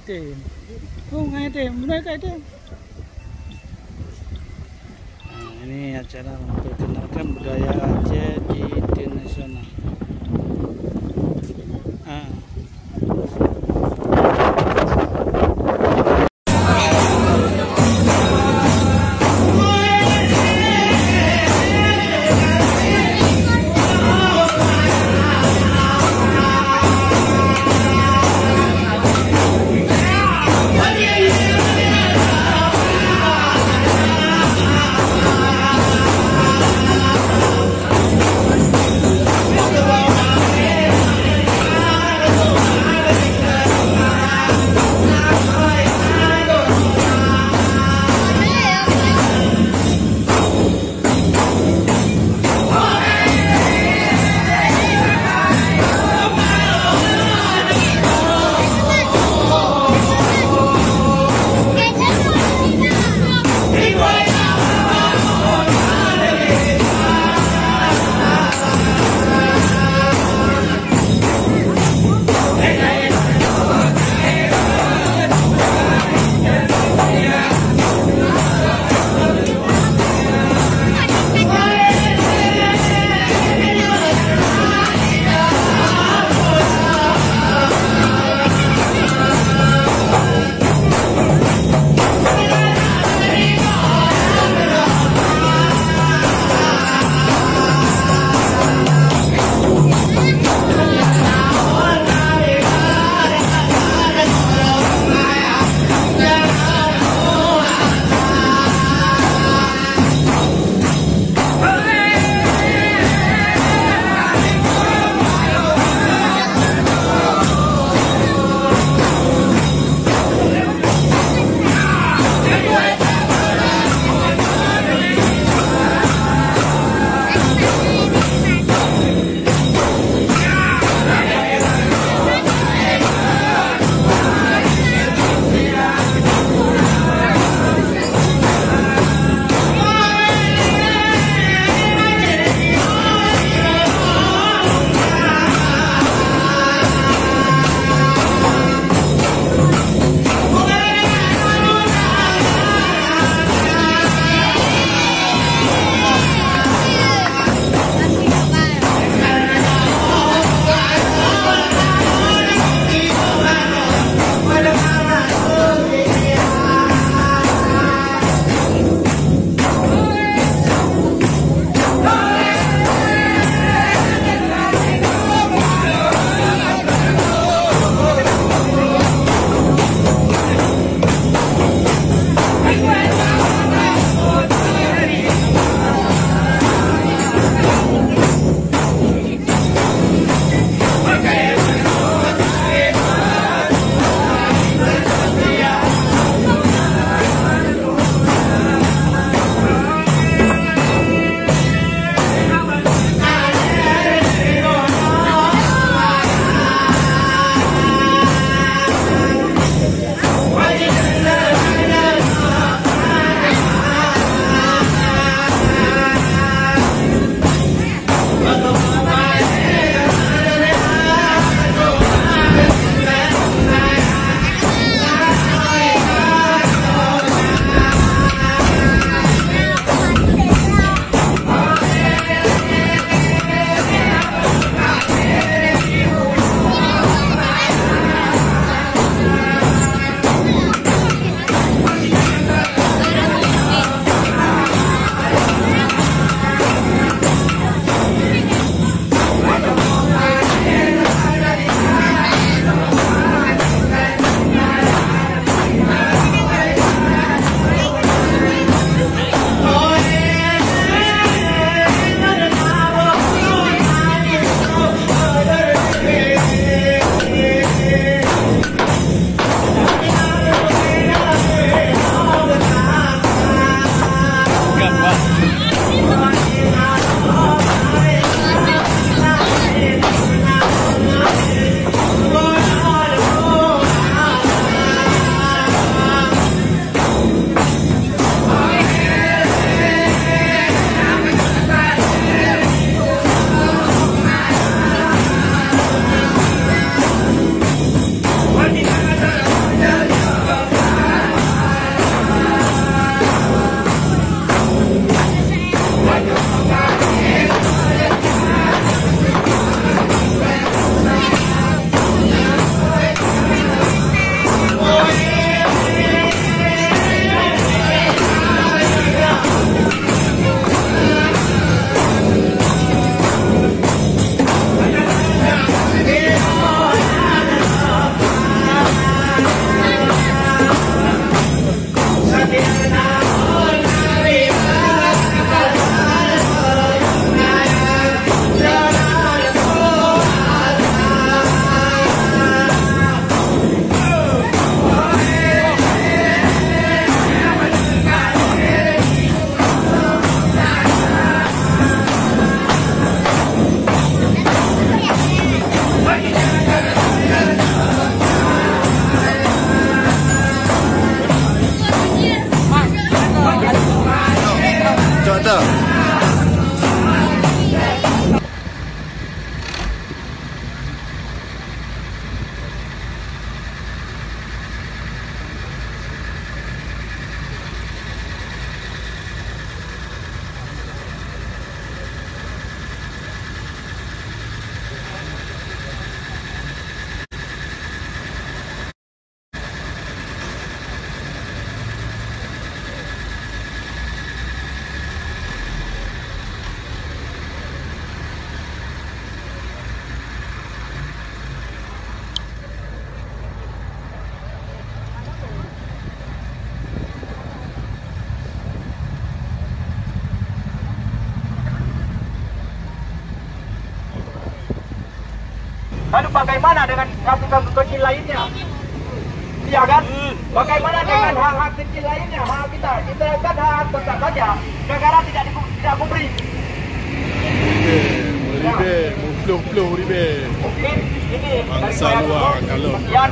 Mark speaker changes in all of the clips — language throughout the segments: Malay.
Speaker 1: Atjèh. Oh, Atjèh, benar ke Atjèh? Nah, ini acara memperkenalkan budaya Atjèh di internasional.
Speaker 2: Lalu bagaimana dengan kasus-kasus kecil lainnya? Iya kan? Bagaimana dengan hak-hak kecil lainnya? Hak kita kan hak tetap saja. Negara tidak memberi. Mungkin ini dari saya dulu. Kemudian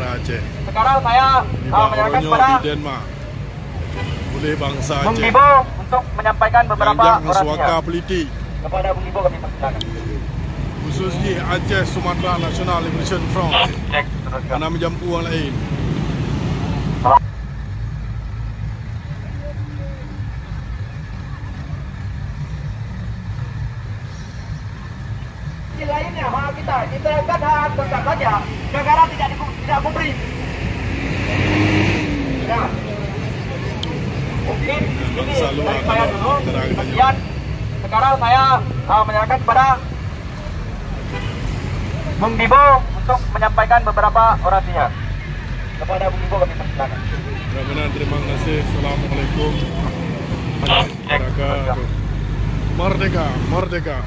Speaker 2: sekarang saya menyerahkan kepada Bung Bibo untuk menyampaikan beberapa orasinya. Kepada Bung Bibo kami persilakan.
Speaker 3: Khususnya Aceh Sumatera National Liberation Front. Karena menjampu orang lain.
Speaker 2: Lainnya hak kita kan hak tetap saja. Negara tidak memberi. Ya. Mungkin ini dari saya dulu. Kemudian sekarang saya menyerahkan kepada Bung Bibo untuk menyampaikan beberapa orasinya. Kepada Bung Bibo kami persilakan.
Speaker 3: Benar-benar terima kasih. Assalamualaikum. Merdeka, merdeka.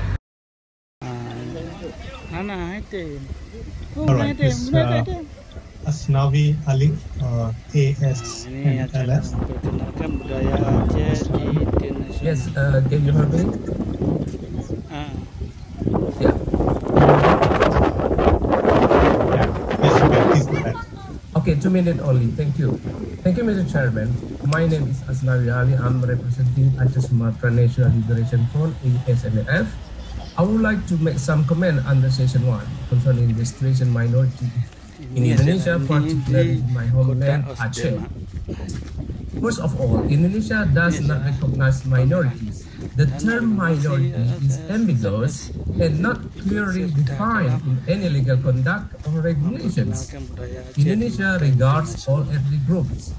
Speaker 4: Alright, this Asnawi Ali,
Speaker 1: Ini acara
Speaker 4: ASNLS.
Speaker 1: memperkenalkan budaya Aceh di Indonesia.
Speaker 5: Yes, can you hear me?
Speaker 1: Ah,
Speaker 5: Yeah.
Speaker 4: Yeah, yes, you can please go ahead.
Speaker 5: Okay, 2 minutes only. Thank you. Thank you, Mr. Chairman. My name is Asnawi Ali. I'm representing Aceh Sumatra National Liberation Front, ASNF. I would like to make some comment under Session 1 concerning the situation minority in Indonesia, particularly in my homeland, Aceh. First of all, Indonesia does not recognize minorities. The term minority is ambiguous and not clearly defined in any legal conduct or regulations. Indonesia regards all ethnic groups.